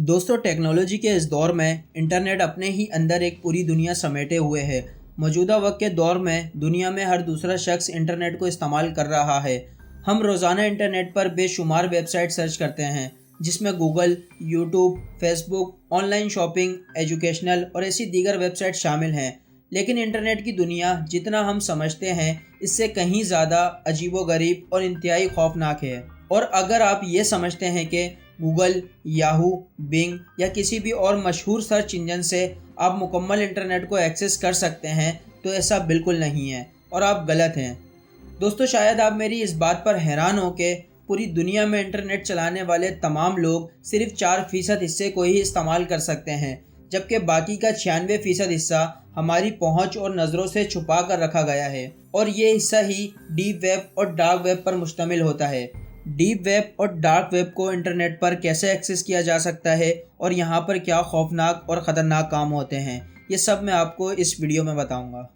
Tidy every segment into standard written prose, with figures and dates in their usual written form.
दोस्तों, टेक्नोलॉजी के इस दौर में इंटरनेट अपने ही अंदर एक पूरी दुनिया समेटे हुए है। मौजूदा वक्त के दौर में दुनिया में हर दूसरा शख्स इंटरनेट को इस्तेमाल कर रहा है। हम रोज़ाना इंटरनेट पर बेशुमार वेबसाइट सर्च करते हैं, जिसमें Google, YouTube, Facebook, online shopping, educational और ऐसी दीगर वेबसाइट शामिल हैं। लेकिन इंटरनेट की दुनिया जितना हम समझते हैं, इससे कहीं ज़्यादा अजीबोगरीब और इंतहाई खौफनाक है। और अगर आप ये समझते हैं कि गूगल, याहू, बिंग या किसी भी और मशहूर सर्च इंजन से आप मुकम्मल इंटरनेट को एक्सेस कर सकते हैं, तो ऐसा बिल्कुल नहीं है और आप गलत हैं। दोस्तों, शायद आप मेरी इस बात पर हैरान हो कि पूरी दुनिया में इंटरनेट चलाने वाले तमाम लोग सिर्फ 4% हिस्से को ही इस्तेमाल कर सकते हैं, जबकि बाकी का 96% हिस्सा हमारी पहुंच और नज़रों से छुपा कर रखा गया है। और ये हिस्सा ही डीप वेब और डार्क वेब पर मुश्तमिल होता है। डीप वेब और डार्क वेब को इंटरनेट पर कैसे एक्सेस किया जा सकता है और यहाँ पर क्या खौफनाक और ख़तरनाक काम होते हैं, ये सब मैं आपको इस वीडियो में बताऊँगा।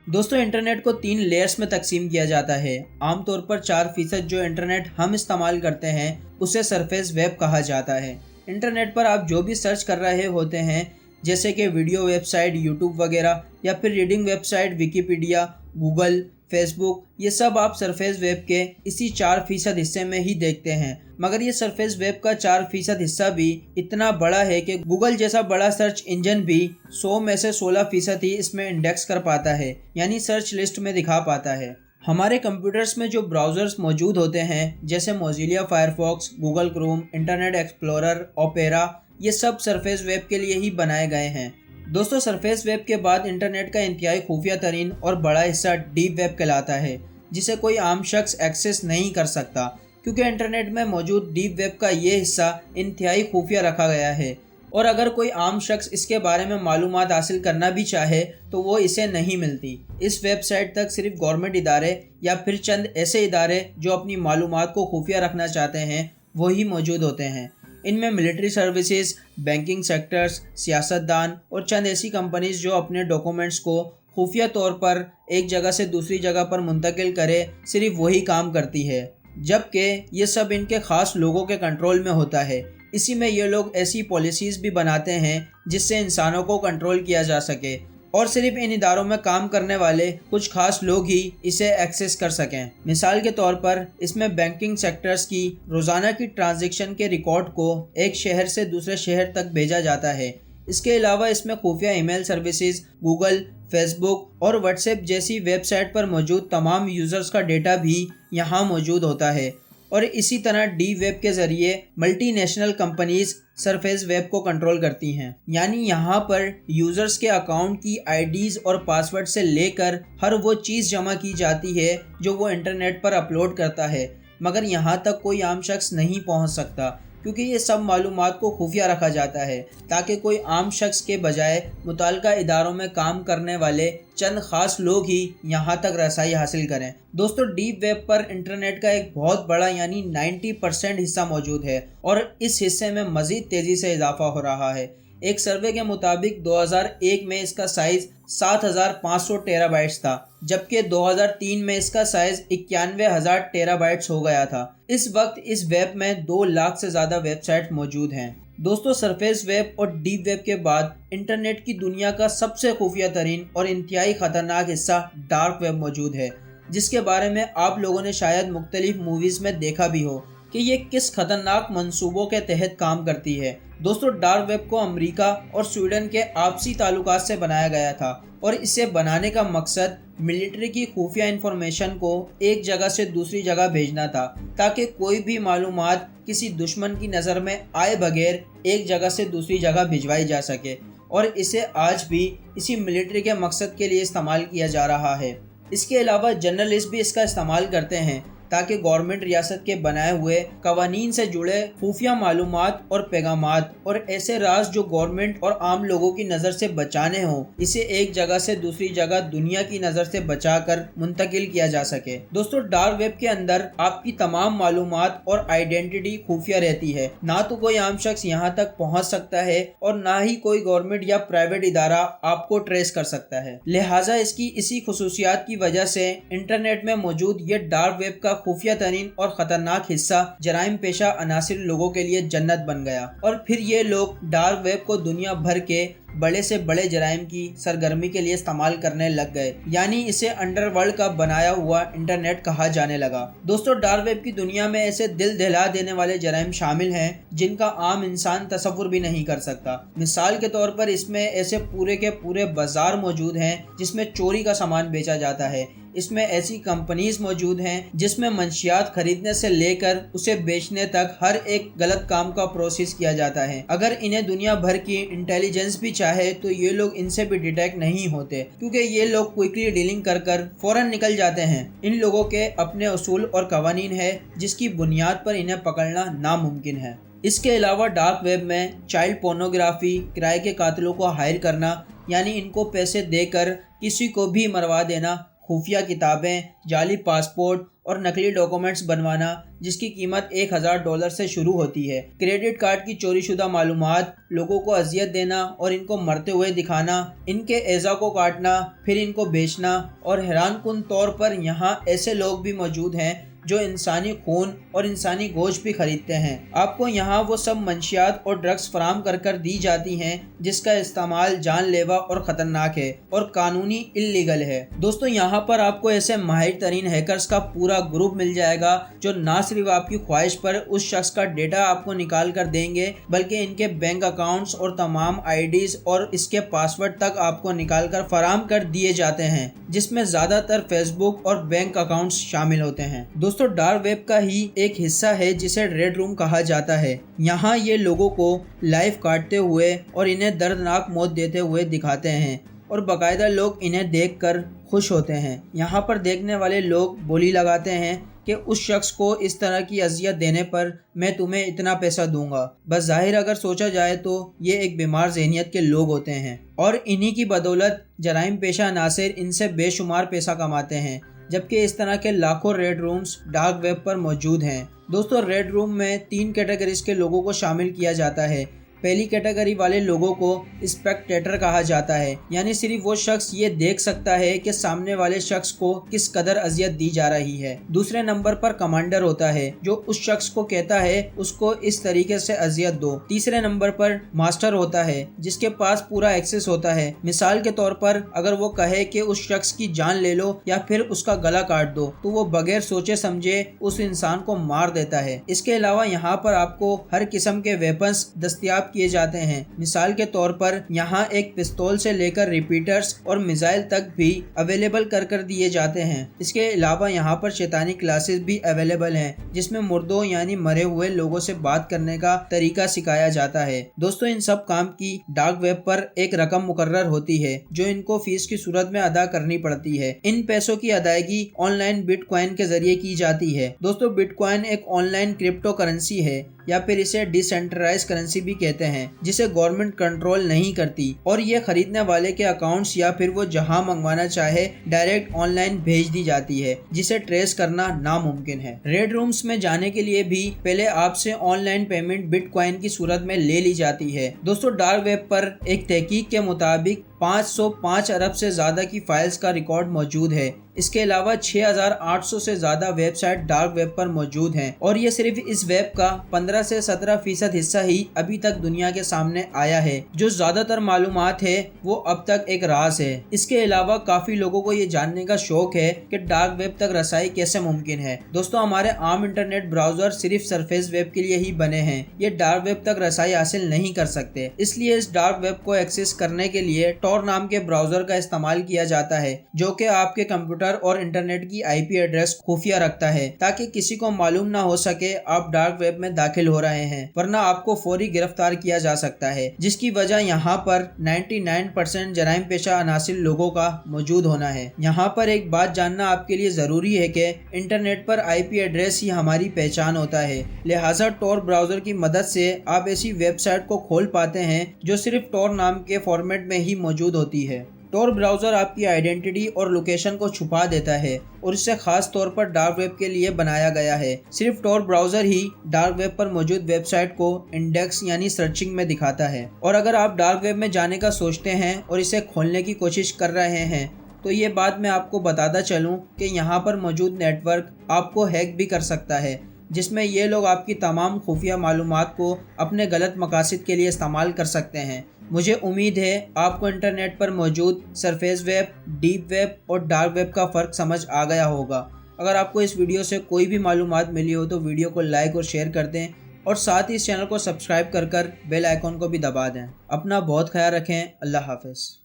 दोस्तों, इंटरनेट को 3 लेयर्स में तकसीम किया जाता है। आमतौर पर 4% जो इंटरनेट हम इस्तेमाल करते हैं उसे सरफेस वेब कहा जाता है। इंटरनेट पर आप जो भी सर्च कर रहे होते हैं, जैसे कि वीडियो वेबसाइट, यूट्यूब वगैरह, या फिर reading website, Wikipedia, Google, Facebook, ये सब आप सरफेस वेब के इसी 4% हिस्से में ही देखते हैं। मगर ये सरफेस वेब का 4% हिस्सा भी इतना बड़ा है कि गूगल जैसा बड़ा सर्च इंजन भी 100 में से 16% ही इसमें इंडेक्स कर पाता है, यानी सर्च लिस्ट में दिखा पाता है। हमारे कंप्यूटर्स में जो ब्राउज़र्स मौजूद होते हैं, जैसे Mozilla Firefox, Google Chrome, internet explorer, opera, ये सब सरफेस वेब के लिए ही बनाए गए हैं। दोस्तों, सरफेस वेब के बाद इंटरनेट का इंतहाई खुफिया तरीन और बड़ा हिस्सा डीप वेब कहलाता है, जिसे कोई आम शख्स एक्सेस नहीं कर सकता, क्योंकि इंटरनेट में मौजूद डीप वेब का ये हिस्सा इंतहाई खुफिया रखा गया है। और अगर कोई आम शख्स इसके बारे में मालूमात हासिल करना भी चाहे तो वो इसे नहीं मिलती। इस वेबसाइट तक सिर्फ गवर्नमेंट इदारे या फिर चंद ऐसे इदारे जो अपनी मालूमात को खुफिया रखना चाहते हैं, वही मौजूद होते हैं। इनमें मिलिट्री सर्विसेज, बैंकिंग सेक्टर्स, सियासतदान और चंद ऐसी कंपनीज जो अपने डॉक्यूमेंट्स को खुफिया तौर पर एक जगह से दूसरी जगह पर मुंतकिल करे, सिर्फ वही काम करती है, जबकि ये सब इनके ख़ास लोगों के कंट्रोल में होता है। इसी में ये लोग ऐसी पॉलिसीज़ भी बनाते हैं जिससे इंसानों को कंट्रोल किया जा सके और सिर्फ इन इदारों में काम करने वाले कुछ खास लोग ही इसे एक्सेस कर सकें। मिसाल के तौर पर इसमें बैंकिंग सेक्टर्स की रोज़ाना की ट्रांजैक्शन के रिकॉर्ड को एक शहर से दूसरे शहर तक भेजा जाता है। इसके अलावा इसमें खुफिया ईमेल सर्विसेज, गूगल, फेसबुक और व्हाट्सएप जैसी वेबसाइट पर मौजूद तमाम यूज़र्स का डेटा भी यहाँ मौजूद होता है। और इसी तरह डीप वेब के ज़रिए multi national companies surface web को कंट्रोल करती हैं, यानी यहाँ पर यूज़र्स के अकाउंट की आईडीज़ और पासवर्ड से लेकर हर वो चीज़ जमा की जाती है जो वो इंटरनेट पर अपलोड करता है, मगर यहाँ तक कोई आम शख्स नहीं पहुँच सकता, क्योंकि ये सब मालूमात को खुफिया रखा जाता है ताकि कोई आम शख्स के बजाय मुताल्लिका इदारों में काम करने वाले चंद ख़ास लोग ही यहाँ तक रसाई हासिल करें। दोस्तों, डीप वेब पर इंटरनेट का एक बहुत बड़ा यानी 90% हिस्सा मौजूद है और इस हिस्से में मज़ीद तेज़ी से इजाफा हो रहा है। एक सर्वे के मुताबिक 2001 में इसका साइज़ 7500 टेराबाइट्स था, जबकि 2003 में इसका साइज़ 91,000 टेराबाइट्स हो गया था। इस वक्त इस वेब में 2 लाख से ज़्यादा वेबसाइट मौजूद हैं। दोस्तों, सरफेस वेब और डीप वेब के बाद इंटरनेट की दुनिया का सबसे खुफिया तरीन और इंतहाई ख़तरनाक हिस्सा डार्क वेब मौजूद है, जिसके बारे में आप लोगों ने शायद मुख्तलिफ मूवीज़ में देखा भी हो कि ये किस खतरनाक मंसूबों के तहत काम करती है। दोस्तों, डार्क वेब को अमेरिका और स्वीडन के आपसी ताल्लुकात से बनाया गया था और इसे बनाने का मकसद मिलिट्री की खुफिया इंफॉर्मेशन को एक जगह से दूसरी जगह भेजना था, ताकि कोई भी मालूमात किसी दुश्मन की नज़र में आए बगैर एक जगह से दूसरी जगह भिजवाई जा सके। और इसे आज भी इसी मिलिट्री के मकसद के लिए इस्तेमाल किया जा रहा है। इसके अलावा जर्नलिस्ट भी इसका इस्तेमाल करते हैं ताकि गवर्नमेंट रियासत के बनाए हुए कवानीन से जुड़े खुफिया मालूमात और पैगामात और ऐसे राज जो गवर्नमेंट और आम लोगों की नज़र से बचाने हों, इसे एक जगह से दूसरी जगह दुनिया की नज़र से बचाकर मुंतकिल किया जा सके। दोस्तों, डार्क वेब के अंदर आपकी तमाम मालूमात और आइडेंटिटी खुफिया रहती है। ना तो कोई आम शख्स यहाँ तक पहुँच सकता है और ना ही कोई गवर्नमेंट या प्राइवेट इदारा आपको ट्रेस कर सकता है। लिहाजा इसकी इसी खुसूसियात की वजह से इंटरनेट में मौजूद ये डार्क वेब का खुफिया तरीन और खतरनाक हिस्सा जराइम पेशा अनासिर लोगों के लिए जन्नत बन गया और फिर ये लोग डार्क वेब को दुनिया भर के बड़े से बड़े जराइम की सरगर्मी के लिए इस्तेमाल करने लग गए, यानी इसे अंडरवर्ल्ड का बनाया हुआ इंटरनेट कहा जाने लगा। दोस्तों, डार्क वेब की दुनिया में ऐसे दिल दहला देने वाले जराइम शामिल हैं जिनका आम इंसान तसव्वुर भी नहीं कर सकता। मिसाल के तौर पर इसमें ऐसे पूरे के पूरे बाजार मौजूद हैं जिसमें चोरी का सामान बेचा जाता है। इसमें ऐसी कंपनीज मौजूद हैं जिसमें मंशियात खरीदने से लेकर उसे बेचने तक हर एक गलत काम का प्रोसेस किया जाता है। अगर इन्हें दुनिया भर की इंटेलिजेंस भी चाहे तो ये लोग इनसे भी डिटेक्ट नहीं होते, क्योंकि ये लोग क्विकली डीलिंग कर कर फौरन निकल जाते हैं। इन लोगों के अपने उसूल और कवानीन है जिसकी बुनियाद पर इन्हें पकड़ना नामुमकिन है। इसके अलावा डार्क वेब में चाइल्ड पोर्नोग्राफी, किराए के कातिलों को हायर करना यानी इनको पैसे देकर किसी को भी मरवा देना, खुफिया किताबें, जाली पासपोर्ट और नकली डॉक्यूमेंट्स बनवाना जिसकी कीमत $1000 से शुरू होती है, क्रेडिट कार्ड की चोरीशुदा मालूमात, लोगों को अजियत देना और इनको मरते हुए दिखाना, इनके एज़ा को काटना, फिर इनको बेचना। और हैरानकुन तौर पर यहाँ ऐसे लोग भी मौजूद हैं जो इंसानी खून और इंसानी गोश्त भी खरीदते हैं। आपको यहाँ वो सब मंशियात और ड्रग्स फराम कर कर दी जाती हैं जिसका इस्तेमाल जानलेवा और ख़तरनाक है और कानूनी इल्लीगल है। दोस्तों, यहाँ पर आपको ऐसे माहिर तरीन हैकर्स का पूरा ग्रुप मिल जाएगा जो ना सिर्फ आपकी ख्वाहिश पर उस शख्स का डेटा आपको निकाल कर देंगे बल्कि इनके बैंक अकाउंट्स और तमाम IDs और इसके पासवर्ड तक आपको निकाल कर फराम कर दिए जाते हैं, जिसमें ज़्यादातर फेसबुक और बैंक अकाउंट्स शामिल होते हैं। दोस्तों, डार्क वेब का ही एक हिस्सा है जिसे रेड रूम कहा जाता है। यहाँ ये लोगों को लाइव काटते हुए और इन्हें दर्दनाक मौत देते हुए दिखाते हैं और बाकायदा लोग इन्हें देखकर खुश होते हैं। यहाँ पर देखने वाले लोग बोली लगाते हैं कि उस शख्स को इस तरह की अजियत देने पर मैं तुम्हें इतना पैसा दूंगा। बस ज़ाहिर अगर सोचा जाए तो ये एक बीमार ज़हनियत के लोग होते हैं और इन्हीं की बदौलत जराइम पेशा नासिर इनसे बेशुमार पैसा कमाते हैं, जबकि इस तरह के लाखों रेड रूम्स डार्क वेब पर मौजूद हैं। दोस्तों, रेड रूम में 3 कैटेगरीज के लोगों को शामिल किया जाता है। पहली कैटेगरी वाले लोगों को स्पेक्टेटर कहा जाता है, यानी सिर्फ वो शख्स ये देख सकता है कि सामने वाले शख्स को किस कदर अजियत दी जा रही है। दूसरे नंबर पर कमांडर होता है जो उस शख्स को कहता है उसको इस तरीके से अजियत दो। तीसरे नंबर पर मास्टर होता है जिसके पास पूरा एक्सेस होता है। मिसाल के तौर पर अगर वो कहे कि उस शख्स की जान ले लो या फिर उसका गला काट दो तो वो बगैर सोचे समझे उस इंसान को मार देता है। इसके अलावा यहाँ पर आपको हर किस्म के वेपन्स दस्तयाब किए जाते हैं। मिसाल के तौर पर यहाँ एक पिस्तौल से लेकर रिपीटर्स और मिसाइल तक भी अवेलेबल कर कर दिए जाते हैं। इसके अलावा यहाँ पर शैतानी क्लासेस भी अवेलेबल हैं जिसमें मुर्दों यानी मरे हुए लोगों से बात करने का तरीका सिखाया जाता है। दोस्तों, इन सब काम की डार्क वेब पर एक रकम मुकर्रर होती है जो इनको फीस की सूरत में अदा करनी पड़ती है। इन पैसों की अदायगी ऑनलाइन बिटकॉइन के जरिए की जाती है। दोस्तों, बिटकॉइन एक ऑनलाइन क्रिप्टो करेंसी है या फिर इसे डिसेंट्रलाइज करेंसी भी कहते हैं, जिसे गवर्नमेंट कंट्रोल नहीं करती और ये खरीदने वाले के अकाउंट्स या फिर वो जहां मंगवाना चाहे डायरेक्ट ऑनलाइन भेज दी जाती है, जिसे ट्रेस करना नामुमकिन है। रेड रूम्स में जाने के लिए भी पहले आपसे ऑनलाइन पेमेंट बिटकॉइन की सूरत में ले ली जाती है। दोस्तों, डार्क वेब पर एक तहकीक के मुताबिक 505 अरब से ज्यादा की फाइल्स का रिकॉर्ड मौजूद है। इसके अलावा 6800 से ज्यादा वेबसाइट डार्क वेब पर मौजूद हैं और ये सिर्फ इस वेब का 15 से 17% हिस्सा ही अभी तक दुनिया के सामने आया है। जो ज्यादातर मालूमात है वो अब तक एक राज है। इसके अलावा काफी लोगों को ये जानने का शौक है कि डार्क वेब तक रसाई कैसे मुमकिन है। दोस्तों, हमारे आम इंटरनेट ब्राउजर सिर्फ सरफेस वेब के लिए ही बने हैं, ये डार्क वेब तक रसाई हासिल नहीं कर सकते। इसलिए इस डार्क वेब को एक्सेस करने के लिए टॉर नाम के ब्राउजर का इस्तेमाल किया जाता है जो कि आपके कंप्यूटर और इंटरनेट की IP एड्रेस खुफिया रखता है ताकि किसी को मालूम ना हो सके आप डार्क वेब में दाखिल हो रहे हैं, वरना आपको फौरी गिरफ्तार किया जा सकता है, जिसकी वजह यहाँ पर 99% जराइम पेशा अनासिर लोगों का मौजूद होना है। यहाँ पर एक बात जानना आपके लिए जरूरी है कि इंटरनेट पर IP एड्रेस ही हमारी पहचान होता है, लिहाजा टॉर ब्राउजर की मदद से आप ऐसी वेबसाइट को खोल पाते हैं जो सिर्फ टॉर नाम के फॉर्मेट में ही मौजूद होती है। टॉर ब्राउज़र आपकी आइडेंटिटी और लोकेशन को छुपा देता है और इसे खास तौर पर डार्क वेब के लिए बनाया गया है। सिर्फ टॉर ब्राउज़र ही डार्क वेब पर मौजूद वेबसाइट को इंडेक्स यानी सर्चिंग में दिखाता है। और अगर आप डार्क वेब में जाने का सोचते हैं और इसे खोलने की कोशिश कर रहे हैं تو یہ بات میں آپ کو بتاتا چلوں کہ یہاں پر موجود نیٹ ورک آپ کو ہیک بھی کر سکتا ہے، جس میں یہ لوگ آپ کی تمام خفیہ معلومات کو اپنے غلط مقاصد کے لیے استعمال کر سکتے ہیں۔ مجھے امید ہے آپ کو انٹرنیٹ پر موجود سرفیس ویب، ڈیپ ویب اور ڈارک ویب کا فرق سمجھ آ گیا ہوگا۔ اگر آپ کو اس ویڈیو سے کوئی بھی معلومات ملی ہو تو ویڈیو کو لائک اور شیئر کر دیں، اور ساتھ ہی اس چینل کو سبسکرائب کر بیل آئیکن کو بھی دبا دیں۔ اپنا بہت خیال رکھیں۔ اللہ حافظ۔